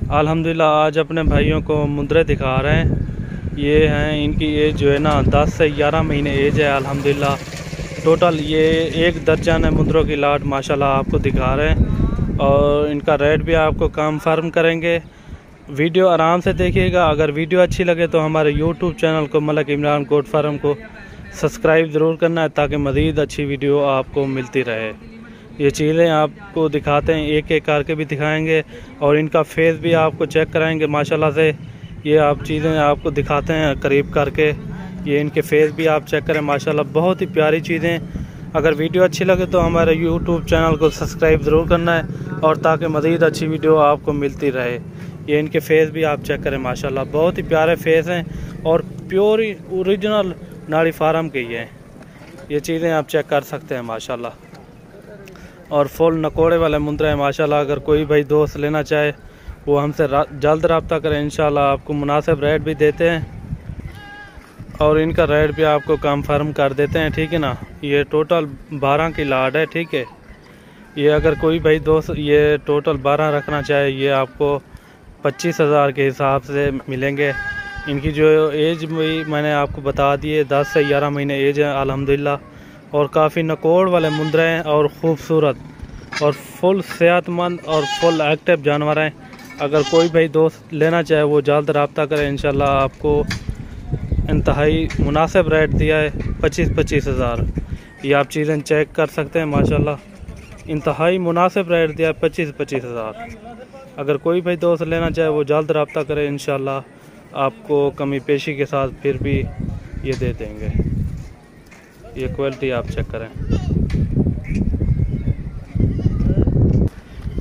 अल्हम्दुलिल्लाह आज अपने भाइयों को मुंदरे दिखा रहे हैं। ये हैं, इनकी एज जो है ना 10 से 11 महीने एज है। अल्हम्दुलिल्लाह टोटल ये 1 दर्जन है मुंदरों की लाट माशाल्लाह आपको दिखा रहे हैं। और इनका रेट भी आपको कंफर्म करेंगे। वीडियो आराम से देखिएगा। अगर वीडियो अच्छी लगे तो हमारे यूट्यूब चैनल को मलिक इमरान गोट फार्म को सब्सक्राइब ज़रूर करना है, ताकि मज़ीद अच्छी वीडियो आपको मिलती रहे। ये चीज़ें आपको दिखाते हैं, एक एक करके भी दिखाएंगे और इनका फेस भी आपको चेक कराएंगे माशाल्लाह से। ये आप चीज़ें आपको दिखाते हैं करीब करके। ये इनके फेस भी आप चेक करें माशाल्लाह, बहुत ही प्यारी चीज़ें। अगर वीडियो अच्छी लगे तो हमारे यूट्यूब चैनल को सब्सक्राइब ज़रूर करना है, और ताकि मज़ीद अच्छी वीडियो आपको मिलती रहे। ये इनके फेस भी आप चेक करें माशाल्लाह, बहुत ही प्यारे फेस हैं और प्योर ओरिजिनल नाड़ी फार्म के ही हैं। ये चीज़ें आप चेक कर सकते हैं माशाल्लाह। और फुल नकोड़े वाले मुंदरे हैं माशाल्लाह। अगर कोई भाई दोस्त लेना चाहे वो हमसे जल्द रब्ता करें, इंशाल्लाह आपको मुनासिब रेट भी देते हैं और इनका रेट भी आपको कंफर्म कर देते हैं, ठीक है ना। ये टोटल 12 की लाट है, ठीक है। ये अगर कोई भाई दोस्त ये टोटल 12 रखना चाहे, ये आपको 25,000 के हिसाब से मिलेंगे। इनकी जो एज भी मैंने आपको बता दी है, 10 से 11 महीने एज है अल्हम्दुलिल्लाह। और काफ़ी नकोड़ वाले मुंदरे हैं और ख़ूबसूरत और फुल सेहतमंद और फुल एक्टिव जानवर हैं। अगर कोई भाई दोस्त लेना चाहे वो जल्द रब्ता करें, इंशाल्लाह आपको इंतहाई मुनासिब रेट दिया है 25,000। ये आप चीज़ें चेक कर सकते हैं माशाल्लाह, इंतहाई मुनासिब रेट दिया है 25,000। अगर कोई भाई दोस्त लेना चाहे वो जल्द रब्ता करें, इंशाल्लाह आपको कमी पेशी के साथ फिर भी ये दे देंगे। ये क्वालिटी आप चेक करें।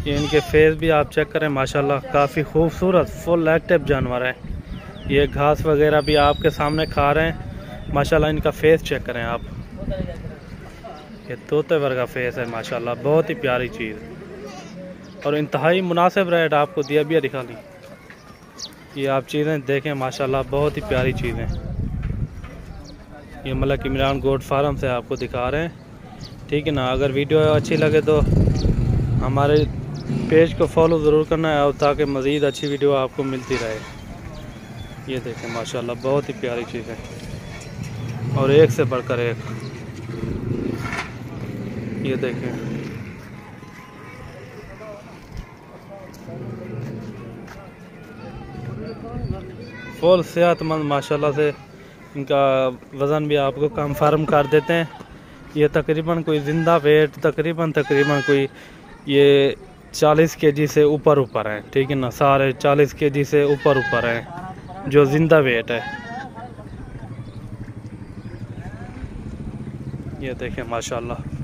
ये इनके फेस भी आप चेक करें माशाल्लाह, काफ़ी खूबसूरत फुल एक्टिव जानवर है। ये घास वगैरह भी आपके सामने खा रहे हैं माशाल्लाह। इनका फेस चेक करें आप, ये तोते वर्गा फेस है माशाल्लाह, बहुत ही प्यारी चीज़ और इंतहाई मुनासिब रेट आपको दिया भी दिखा ली। ये आप चीज़ें देखें माशाल्लाह, बहुत ही प्यारी चीज़ें। ये मलिक इमरान गोट फार्म से आपको दिखा रहे हैं, ठीक है ना। अगर वीडियो अच्छी लगे तो हमारे पेज को फॉलो ज़रूर करना है, और ताकि मज़ीद अच्छी वीडियो आपको मिलती रहे। ये देखें माशाल्लाह, बहुत ही प्यारी चीज़ है और एक से बढ़कर एक। ये देखें फुल सेहतमंद माशाल्लाह से। इनका वज़न भी आपको कंफर्म कर देते हैं। ये तकरीबन कोई ज़िंदा वेट तकरीबन कोई ये 40 केजी से ऊपर हैं, ठीक है ना। सारे 40 केजी से ऊपर हैं जो ज़िंदा वेट है। ये देखें माशाल्लाह।